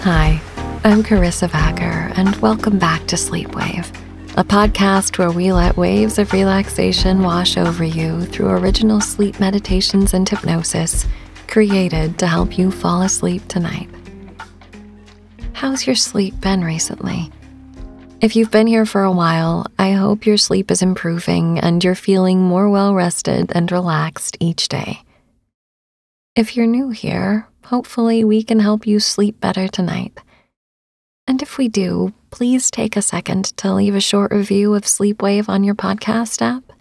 Hi, I'm Karissa Vacker, and welcome back to Sleep Wave, a podcast where we let waves of relaxation wash over you through original sleep meditations and hypnosis created to help you fall asleep tonight. How's your sleep been recently? If you've been here for a while, I hope your sleep is improving and you're feeling more well-rested and relaxed each day. If you're new here, hopefully we can help you sleep better tonight. And if we do, please take a second to leave a short review of Sleepwave on your podcast app.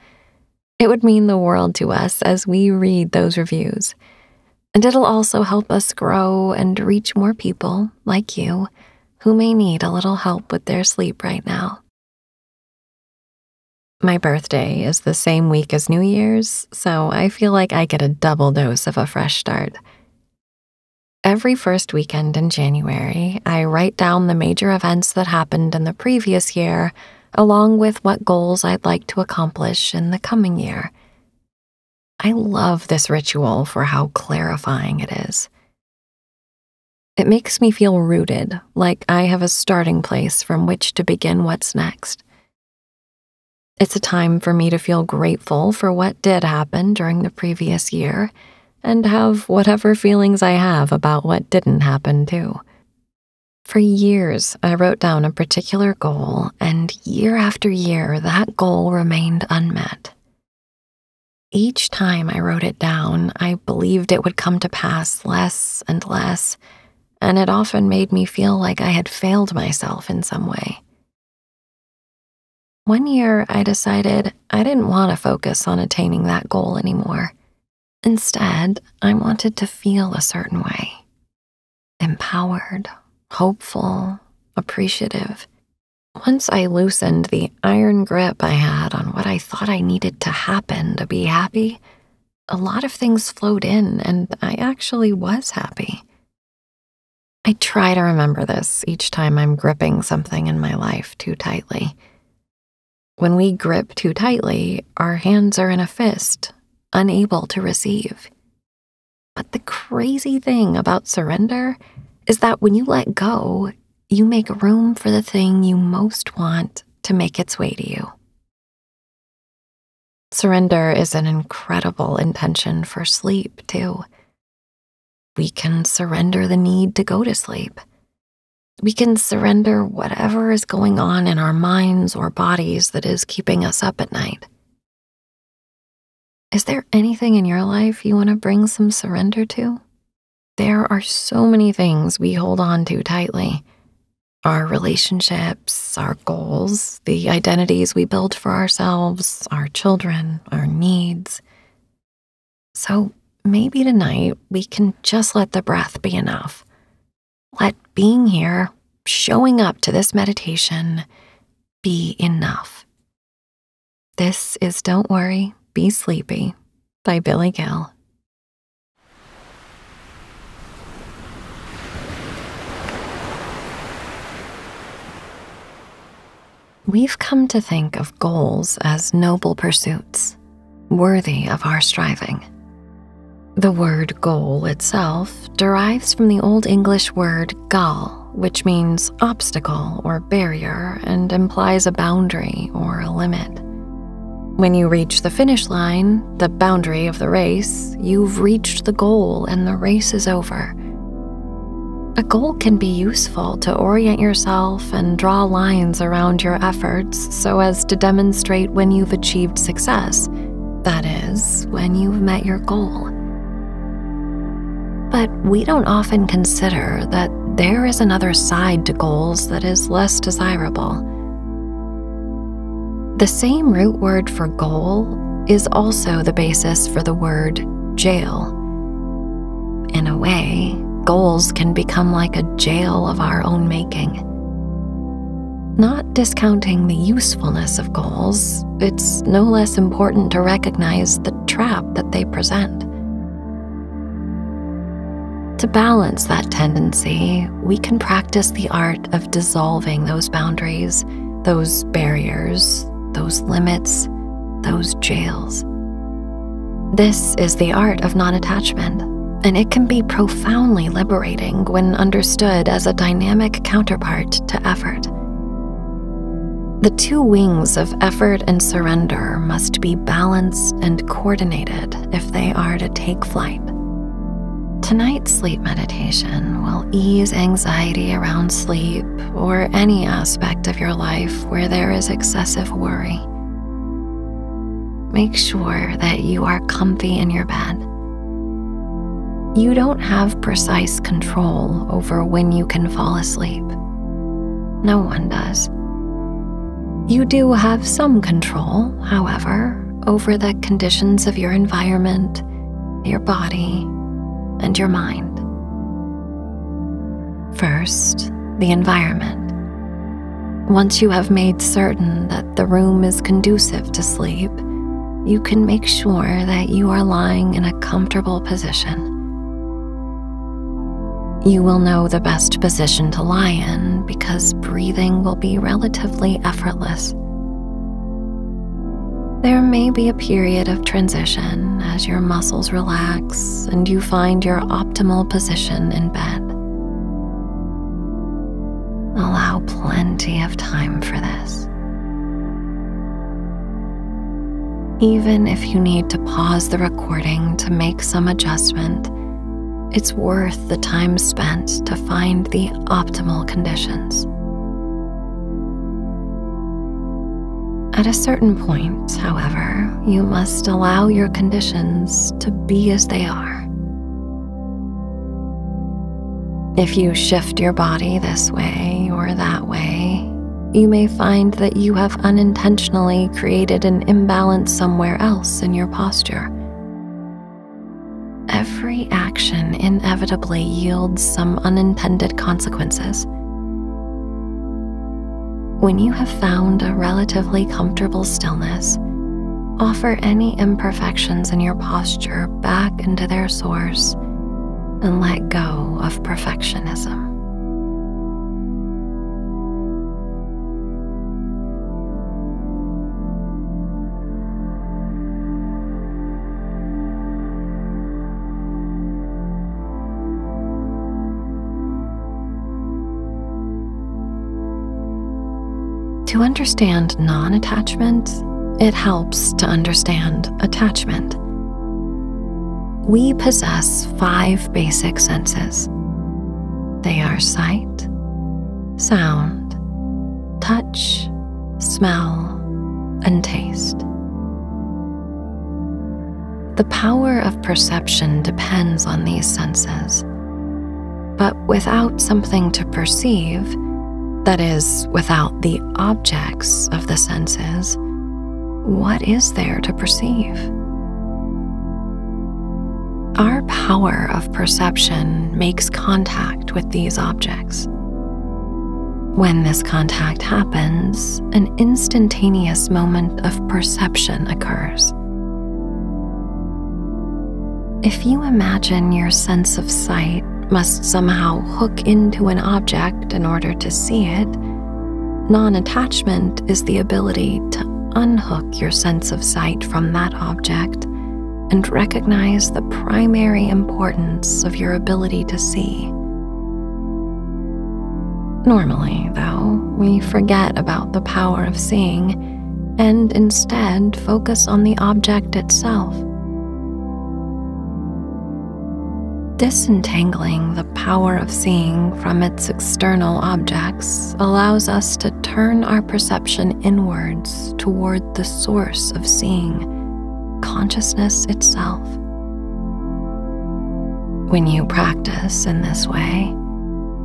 It would mean the world to us as we read those reviews. And it'll also help us grow and reach more people like you who may need a little help with their sleep right now. My birthday is the same week as New Year's, so I feel like I get a double dose of a fresh start. Every first weekend in January, I write down the major events that happened in the previous year, along with what goals I'd like to accomplish in the coming year. I love this ritual for how clarifying it is. It makes me feel rooted, like I have a starting place from which to begin what's next. It's a time for me to feel grateful for what did happen during the previous year, and have whatever feelings I have about what didn't happen, too. For years, I wrote down a particular goal, and year after year, that goal remained unmet. Each time I wrote it down, I believed it would come to pass less and less, and it often made me feel like I had failed myself in some way. One year, I decided I didn't want to focus on attaining that goal anymore. Instead, I wanted to feel a certain way. Empowered, hopeful, appreciative. Once I loosened the iron grip I had on what I thought I needed to happen to be happy, a lot of things flowed in and I actually was happy. I try to remember this each time I'm gripping something in my life too tightly. When we grip too tightly, our hands are in a fist, unable to receive. But the crazy thing about surrender is that when you let go, you make room for the thing you most want to make its way to you. Surrender is an incredible intention for sleep, too. We can surrender the need to go to sleep. We can surrender whatever is going on in our minds or bodies that is keeping us up at night. Is there anything in your life you want to bring some surrender to? There are so many things we hold on to tightly. Our relationships, our goals, the identities we build for ourselves, our children, our needs. So maybe tonight we can just let the breath be enough. Let being here, showing up to this meditation, be enough. This is Don't Worry, Be Sleepy by Billy Gill. We've come to think of goals as noble pursuits, worthy of our striving. The word goal itself derives from the Old English word gal, which means obstacle or barrier and implies a boundary or a limit. When you reach the finish line, the boundary of the race, you've reached the goal and the race is over. A goal can be useful to orient yourself and draw lines around your efforts so as to demonstrate when you've achieved success, that is, when you've met your goal. But we don't often consider that there is another side to goals that is less desirable. The same root word for goal is also the basis for the word jail. In a way, goals can become like a jail of our own making. Not discounting the usefulness of goals, it's no less important to recognize the trap that they present. To balance that tendency, we can practice the art of dissolving those boundaries, those barriers, those limits, those jails. This is the art of non-attachment, and it can be profoundly liberating when understood as a dynamic counterpart to effort. The two wings of effort and surrender must be balanced and coordinated if they are to take flight. Tonight's sleep meditation will ease anxiety around sleep or any aspect of your life where there is excessive worry. Make sure that you are comfy in your bed. You don't have precise control over when you can fall asleep. No one does. You do have some control, however, over the conditions of your environment, your body, and your mind. First, the environment. Once you have made certain that the room is conducive to sleep, you can make sure that you are lying in a comfortable position. You will know the best position to lie in because breathing will be relatively effortless. There may be a period of transition as your muscles relax and you find your optimal position in bed. Allow plenty of time for this. Even if you need to pause the recording to make some adjustment, it's worth the time spent to find the optimal conditions. At a certain point, however, you must allow your conditions to be as they are. If you shift your body this way or that way, you may find that you have unintentionally created an imbalance somewhere else in your posture. Every action inevitably yields some unintended consequences. When you have found a relatively comfortable stillness, offer any imperfections in your posture back into their source and let go of perfectionism. To understand non-attachment, it helps to understand attachment. We possess 5 basic senses. They are sight, sound, touch, smell, and taste. The power of perception depends on these senses, but without something to perceive, that is, without the objects of the senses, what is there to perceive? Our power of perception makes contact with these objects. When this contact happens, an instantaneous moment of perception occurs. If you imagine your sense of sight must somehow hook into an object in order to see it, non-attachment is the ability to unhook your sense of sight from that object and recognize the primary importance of your ability to see. Normally, though, we forget about the power of seeing and instead focus on the object itself. Disentangling the power of seeing from its external objects allows us to turn our perception inwards toward the source of seeing, consciousness itself. When you practice in this way,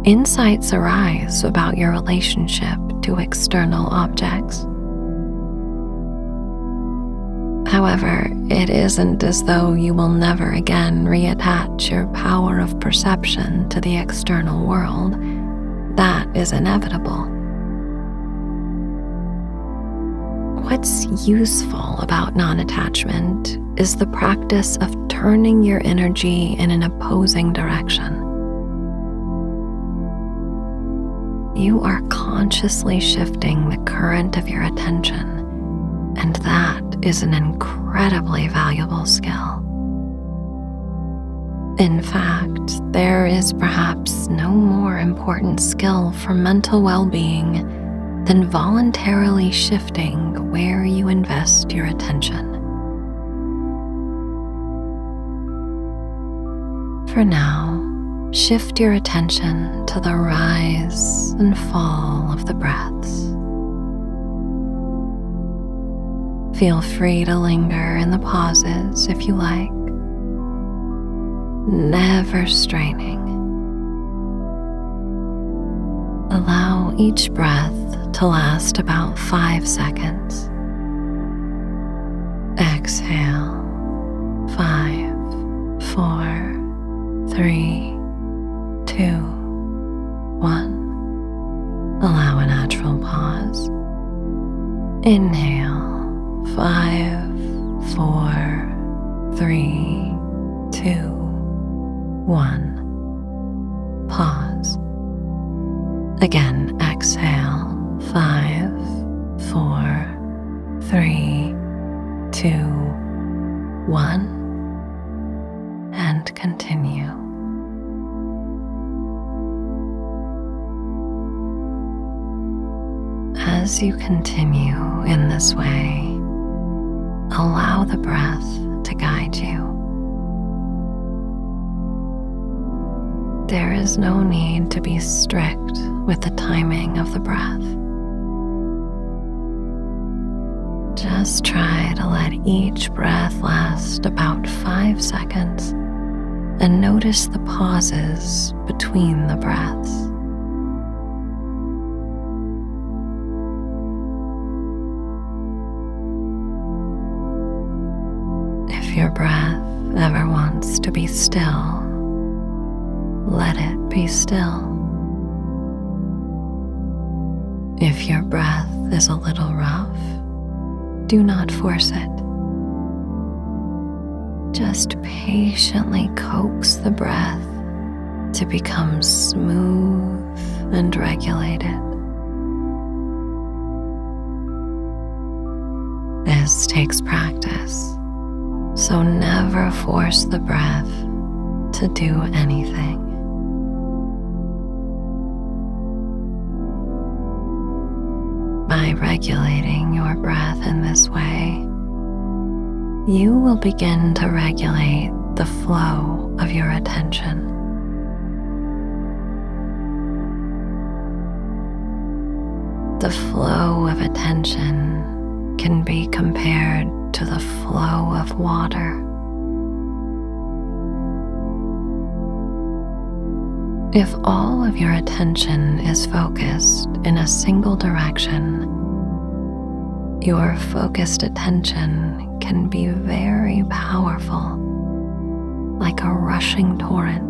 insights arise about your relationship to external objects. However, it isn't as though you will never again reattach your power of perception to the external world. That is inevitable. What's useful about non-attachment is the practice of turning your energy in an opposing direction. You are consciously shifting the current of your attention, and that is an incredibly valuable skill. In fact, there is perhaps no more important skill for mental well-being than voluntarily shifting where you invest your attention. For now, shift your attention to the rise and fall of the breaths. Feel free to linger in the pauses if you like, never straining. Allow each breath to last about 5 seconds. Exhale, 5, 4, 3, 2, 1. Allow a natural pause. Inhale, 5, 4, 3, 2, 1. Pause. Again, exhale, 5, 4, 3, 2, 1, and continue. As you continue in this way, allow the breath to guide you. There is no need to be strict with the timing of the breath. Just try to let each breath last about 5 seconds and notice the pauses between the breaths. If your breath ever wants to be still, let it be still. If your breath is a little rough, do not force it. Just patiently coax the breath to become smooth and regulated. This takes practice, so never force the breath to do anything. By regulating your breath in this way, you will begin to regulate the flow of your attention. The flow of attention can be compared to the flow of water. If all of your attention is focused in a single direction, your focused attention can be very powerful, like a rushing torrent.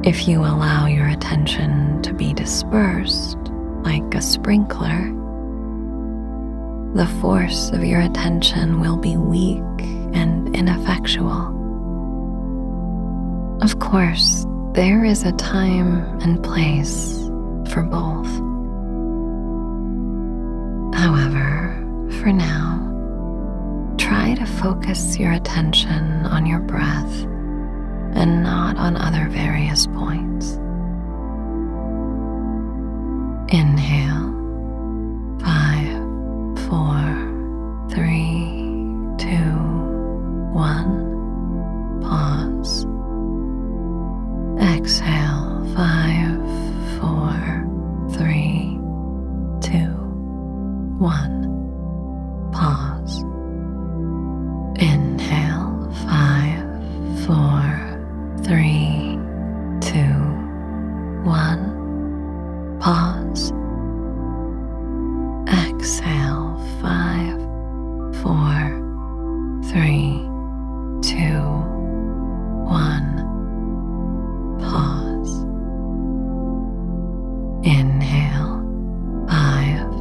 If you allow your attention to be dispersed, like a sprinkler, the force of your attention will be weak and ineffectual. Of course, there is a time and place for both. However, for now, try to focus your attention on your breath and not on other various points. Inhale, 5, 4, 3, 2, 1. Pause. Exhale, 5, 4, 3, 2, 1. Pause. Inhale, 5, 4, 3, 2, 1. Pause. Exhale, 5, 4, 3, 2, 1. Pause. Inhale, 5,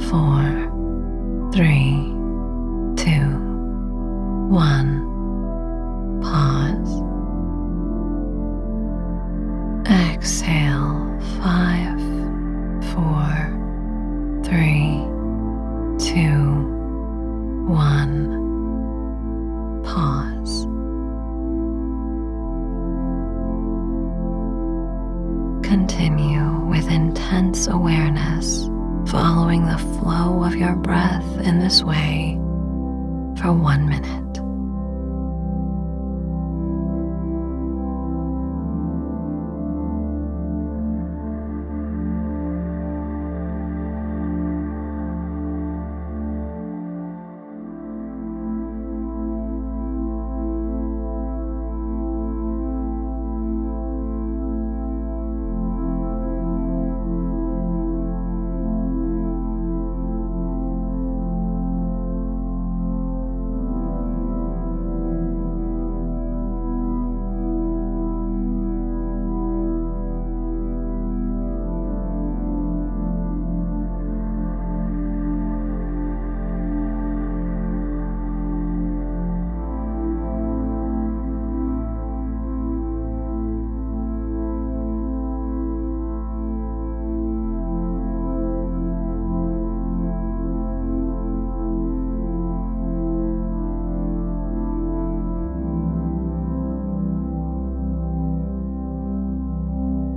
4, 3, 2, 1. Pause. Exhale, 5, 4, 3, 2, 1. Pause. intense awareness, following the flow of your breath in this way for 1 minute.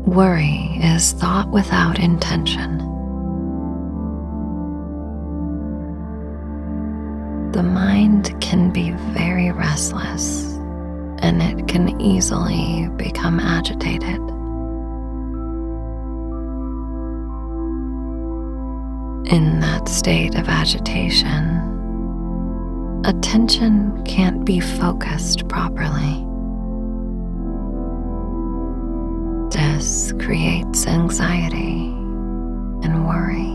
Worry is thought without intention. The mind can be very restless, and it can easily become agitated. In that state of agitation, attention can't be focused properly. This creates anxiety and worry.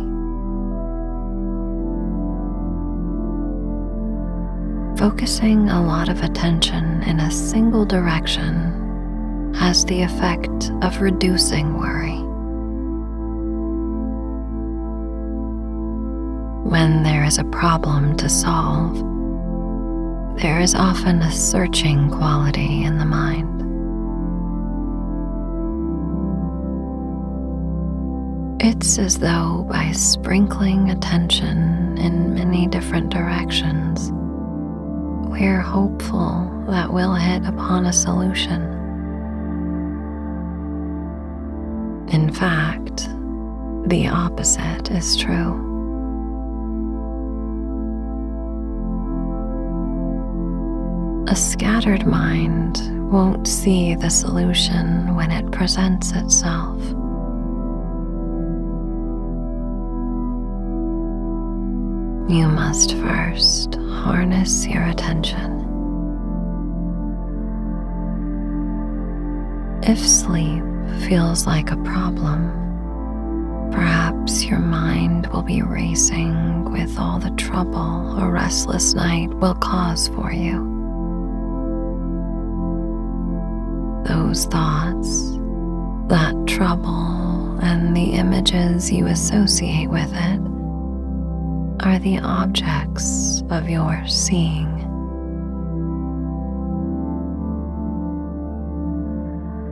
Focusing a lot of attention in a single direction has the effect of reducing worry. When there is a problem to solve, there is often a searching quality in the mind. It's as though by sprinkling attention in many different directions, we're hopeful that we'll hit upon a solution. In fact, the opposite is true. A scattered mind won't see the solution when it presents itself. You must first harness your attention. If sleep feels like a problem, perhaps your mind will be racing with all the trouble a restless night will cause for you. Those thoughts, that trouble, and the images you associate with it are the objects of your seeing.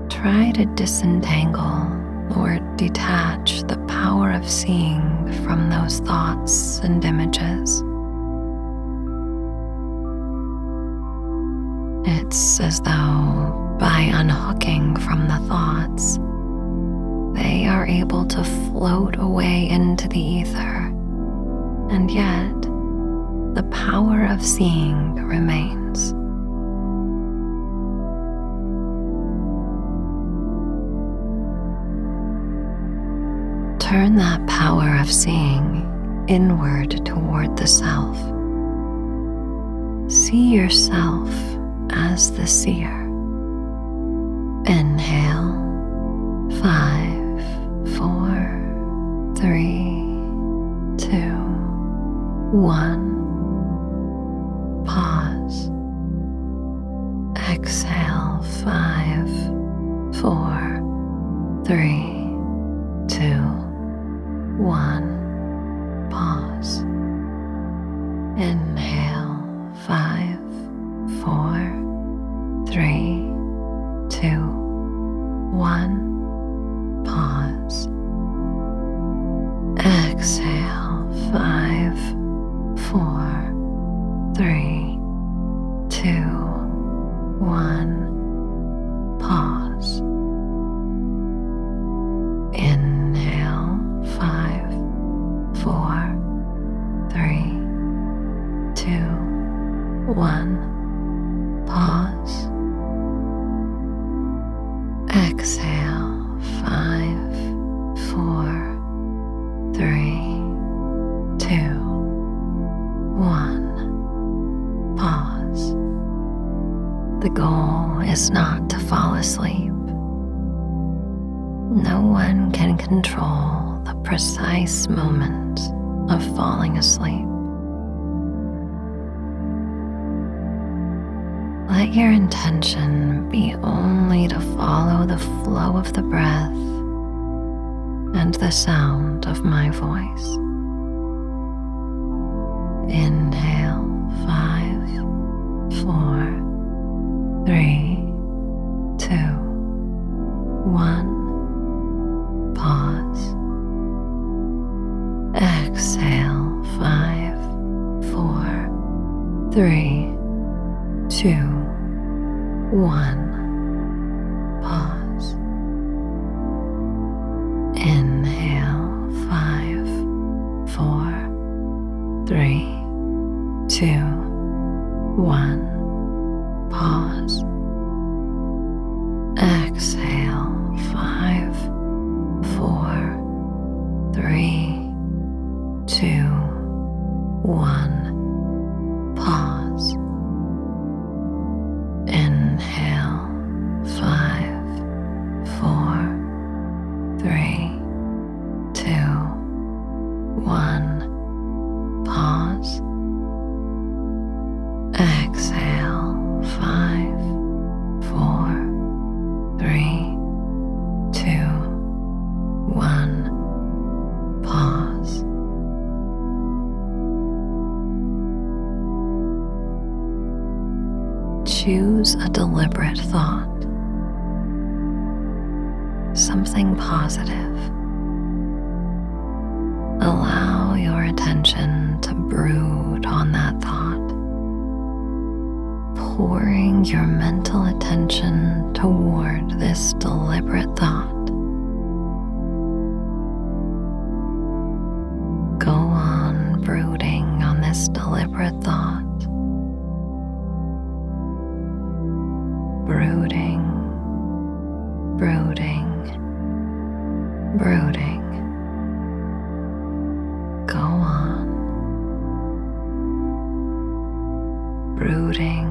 Try to disentangle or detach the power of seeing from those thoughts and images. It's as though by unhooking from the thoughts, they are able to float away into the ether. And yet, the power of seeing remains. Turn that power of seeing inward toward the self. See yourself as the seer. Inhale, 5, 4, 3, 2, 1. Pause. Exhale, 5, 4, 3, 2, 1. Pause. Inhale, 5, 4, 3, 2, 1. Pause. Exhale, 5, 4, 3, 2, 1. Pause. Inhale, 3, 2, 1. Pause. The goal is not to fall asleep. No one can control the precise moment of falling asleep. Let your intention be only to follow the flow of the breath and the sound of my voice. Inhale, 5, 4, 3, 2, 1. Pause. Exhale, 5, 4, 3, 2, 1. Pause. Inhale, 5, 4, 3, 2, 1. Pause. Exhale, 5, 4, 3, 2, 1. Pause. Inhale, 5, 4, 3, 2, 1. Pause. Exhale, 5, 4, 3, 2, 1. Pause. Choose a deliberate thought, something positive. Allow your attention to brood on that thought, pouring your mental attention toward this deliberate thought. Go on brooding on this deliberate thought. Brooding, brooding, brooding. Go on. Brooding,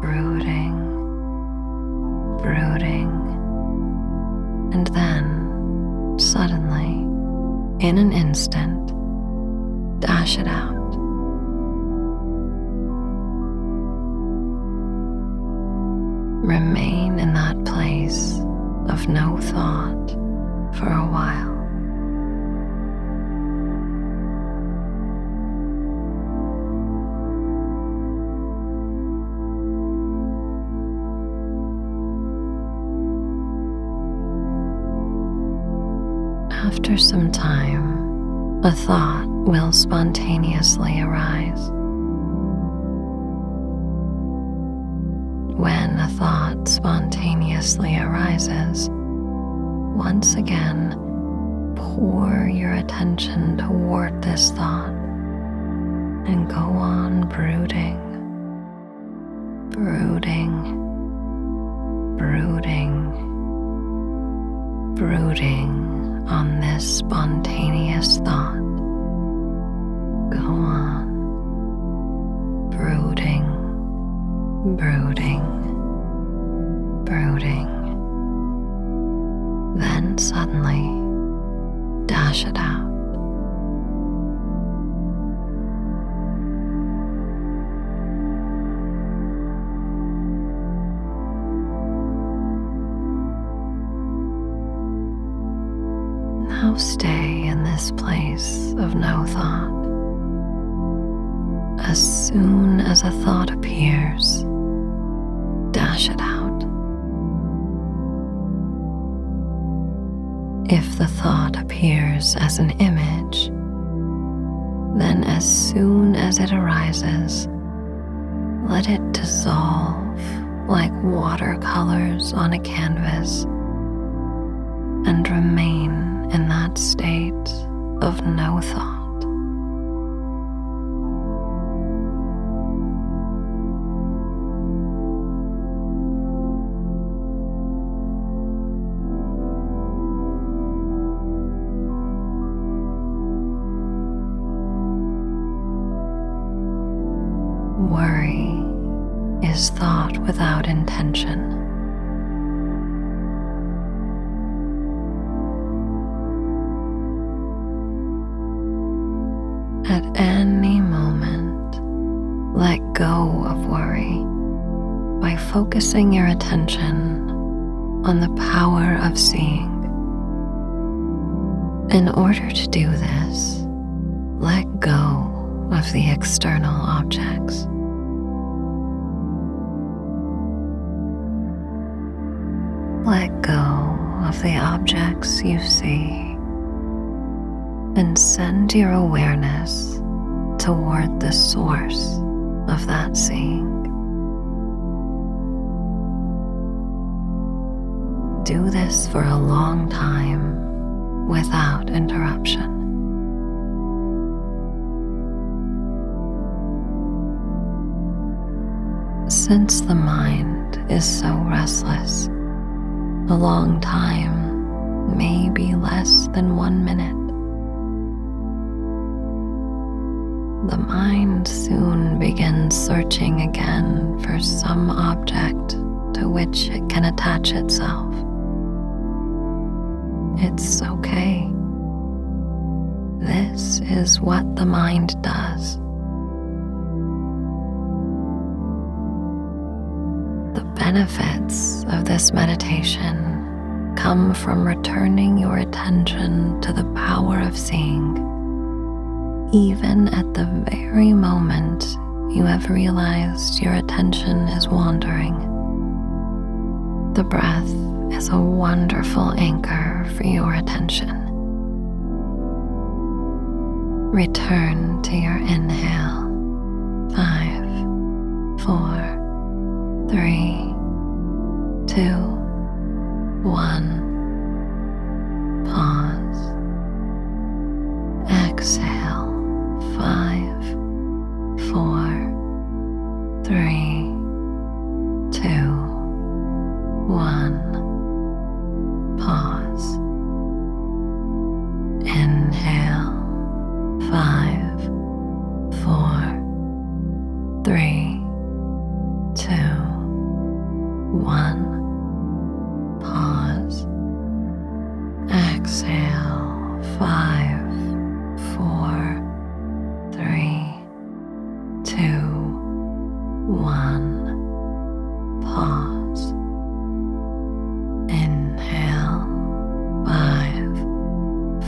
brooding, brooding. And then, suddenly, in an instant, dash it out. Remain in that place of no thought for a while. After some time, a thought will spontaneously arise. When a thought spontaneously arises, once again, pour your attention toward this thought and go on brooding, brooding, brooding, brooding on this spontaneous thought. Go on, brooding, brooding, brooding. Then suddenly, dash it out. Now stay in this place of no thought. As soon as a thought appears, dash it out. If the thought appears as an image, then as soon as it arises, let it dissolve like watercolors on a canvas and remain in that state of no thought. is thought without intention. At any moment, let go of worry by focusing your attention on the power of seeing. In order to do this, let go of the external objects. Let go of the objects you see and send your awareness toward the source of that seeing. Do this for a long time without interruption. Since the mind is so restless, a long time may be less than 1 minute. The mind soon begins searching again for some object to which it can attach itself. It's okay. This is what the mind does. The benefits of this meditation come from returning your attention to the power of seeing, even at the very moment you have realized your attention is wandering. The breath is a wonderful anchor for your attention. Return to your inhale. 5, 4, 3, 2, 1. Pause. Exhale. 5, 4, 3, 2, 1. Pause. Inhale. 5, 4, 3, 2, 1. Pause. Exhale. 5, 4, 3, 2, 1. Pause. Inhale. 5,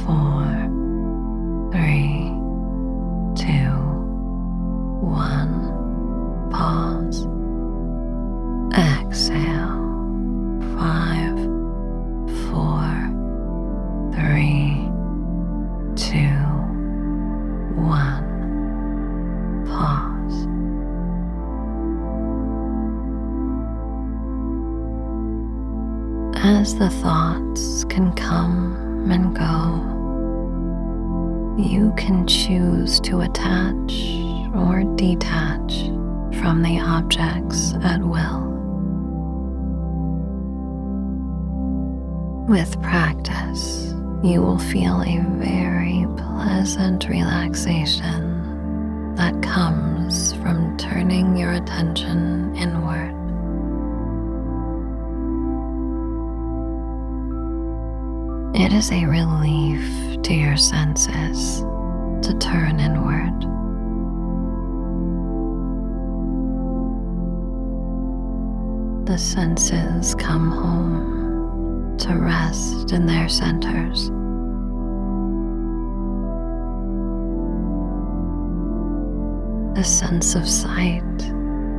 4, 3, 2, 1. Pause. Exhale. 5, 4, 3, 2, 1. Pause. As the thoughts can come and go, you can choose to attach or detach from the objects at will. With practice, you will feel a very pleasant relaxation that comes from turning your attention inward. It is a relief to your senses to turn inward. The senses come home to rest in their centers. The sense of sight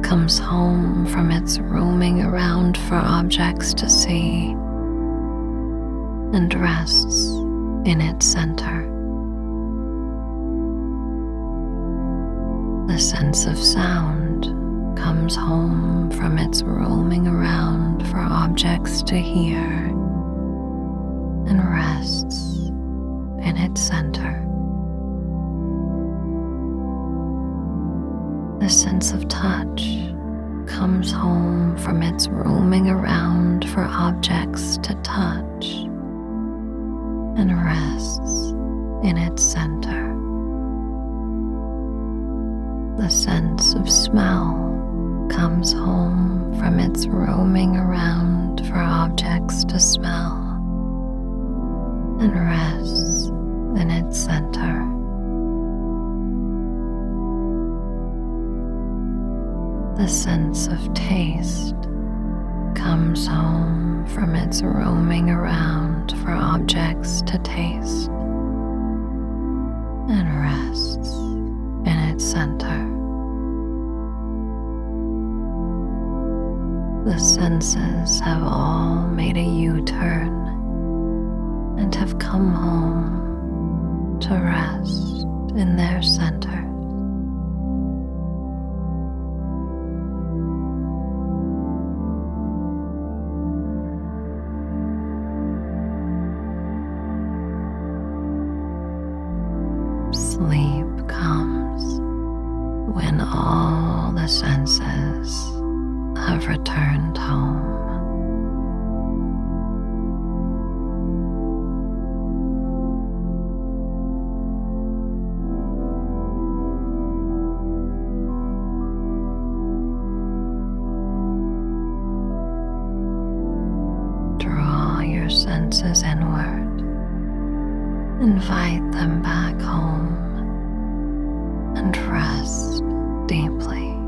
comes home from its roaming around for objects to see and rests in its center. The sense of sound comes home from its roaming around for objects to hear and rests in its center. The sense of touch comes home from its roaming around for objects to touch and rests in its center. The sense of smell comes home from its roaming around for objects to smell and rests in its center. The sense of taste comes home from its roaming around for objects to taste and rests in its center. The senses have all made a U-turn and have come home to rest in their center. Sleep comes when all the senses have returned home. Draw your senses inward. Invite them back home and rest deeply.